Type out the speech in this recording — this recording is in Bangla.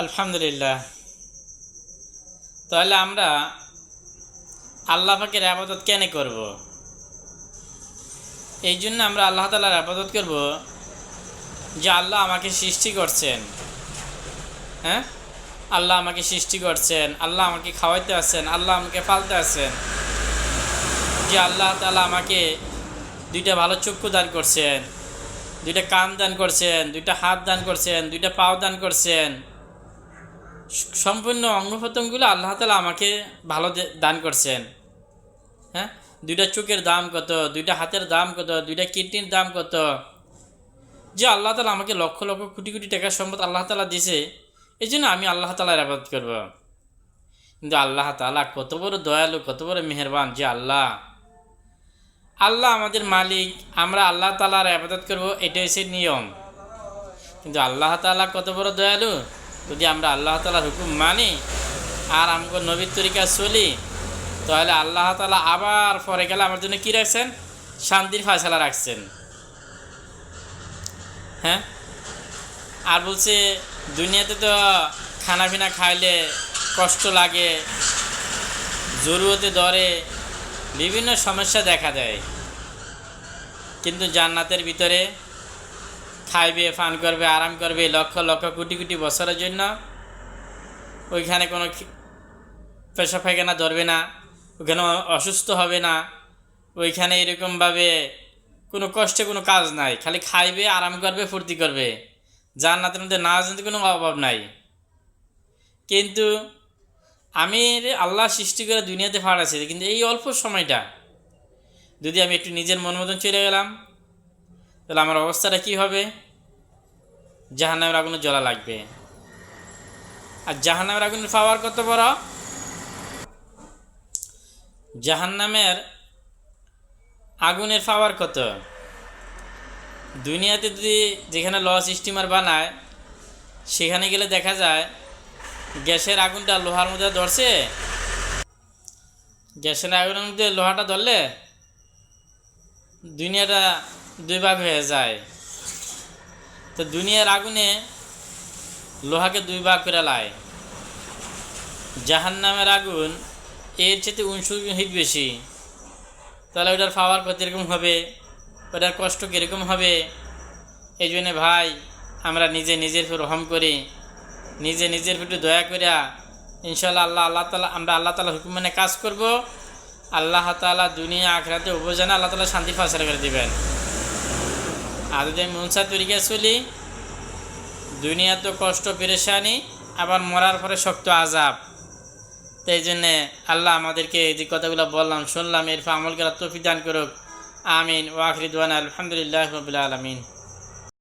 আলহামদুলিল্লাহ। তাহলে আমরা আল্লাহ পাকের আবাদত কেন করব? এই জন্য আমরা আল্লাহ তাআলার আবাদত করব যে আল্লাহ আমাকে সৃষ্টি করছেন। হ্যাঁ, আল্লাহ আমাকে সৃষ্টি করছেন, আল্লাহ আমাকে খাওয়াইতে আছেন, আল্লাহ আমাকে পালতে আছেন। যে আল্লাহ তাআলা আমাকে দুইটা ভালো চক্ষু দান করছেন, দুইটা কান দান করছেন, দুইটা হাত দান করছেন, দুইটা পাও দান করছেন। সম্পূর্ণ অঙ্গ প্রত্যঙ্গগুলো আল্লাহ তাআলা আমাকে ভালো দান করছেন। হ্যাঁ, দুইটা চোখের দাম কত, দুইটা হাতের দাম কত, দুইটা কিডনির দাম কত। যে আল্লাহ তাআলা আমাকে লক্ষ লক্ষ কোটি কোটি টাকার সম্পদ আল্লাহ তাআলা দিয়েছে, এই জন্য আমি আল্লাহ তাআলার ইবাদত করব। কিন্তু আল্লাহ তাআলা কত বড় দয়ালু, কত বড় মেহেরবান। যে আল্লাহ আল্লাহ আমাদের মালিক, আমরা আল্লাহ তাআলার ইবাদত করব, এটাই হচ্ছে নিয়ম। কিন্তু আল্লাহ তাআলা কত বড় দয়ালু, যদি আমরা আল্লাহ তাআলার হুকুম মানি আর আমগো নবীর তরিকা চলি, তাহলে আল্লাহ তাআলা আবার পরে গেলে আমার জন্য কী রাখছেন? শান্তির ফয়সালা রাখছেন। হ্যাঁ, আর বলছে দুনিয়াতে তো খানা পিনা খাইলে কষ্ট লাগে, জরুরতে ধরে, বিভিন্ন সমস্যা দেখা দেয়। কিন্তু জান্নাতের ভিতরে খাইবে, পান করবে, আরাম করবে লক্ষ লক্ষ কোটি কোটি বছরের জন্য। ওইখানে কোনো পেশাব পায়খানা ধরবে না, ওইখানে অসুস্থ হবে না, ওইখানে এরকমভাবে কোনো কষ্টে কোনো কাজ নাই, খালি খাইবে, আরাম করবে, ফুর্তি করবে। জান্নাতের মধ্যে না জানতে কোনো অভাব নাই। কিন্তু আমি আল্লাহ সৃষ্টি করে দুনিয়াতে পাঠাচ্ছি, কিন্তু এই অল্প সময়টা যদি আমি একটু নিজের মন মতন চলে গেলাম, তাহলে আমার অবস্থাটা কী হবে? জাহান্নামের আগুনে জ্বলা লাগবে। আর জাহান্নামের আগুনের পাওয়ার কত বড়! জাহান্নামের আগুনের পাওয়ার কত! দুনিয়াতে যদি যেখানে লস স্টিমার বানায়, সেখানে গেলে দেখা যায় গ্যাসের আগুনটা লোহার মধ্যে ধরছে, গ্যাসের আগুনের মধ্যে লোহাটা ধরলে দুনিয়াটা দুই ভাগ হয়ে যায়। তো দুনিয়ার আগুনে লোহাকে দুই ভাগ করে লায়। জাহান্নামের আগুন এর চেয়ে 79 হিট বেশি। তাহলে ওটার পাওয়ার কীরকম হবে, ওটার কষ্ট কীরকম হবে? এই জন্যে ভাই, আমরা নিজে নিজের উপর রহম করি, নিজে নিজের উপর দয়া করিয়া ইনশাআল্লাহ আল্লাহ তাআলা আমরা আল্লাহ তাআলা হুকুম মেনে কাজ করব। আল্লাহ তাআলা দুনিয়া আখিরাতে উভয়জনে আল্লাহ তাআলা শান্তি ফয়সালা করে দিবেন। আর যদি আমি মুনসা তরিকা চলি, দুনিয়া তো কষ্ট পেরেশানি, আবার মরার পরে শক্ত আযাব। তাই জন্যে আল্লাহ আমাদেরকে এই যে কথাগুলো বললাম, শুনলাম, এর আমল করার তৌফিক দান করুক। আমিন। ওয়া আখিরু দাওয়ানা আলহামদুলিল্লাহি রাব্বিল আলামিন।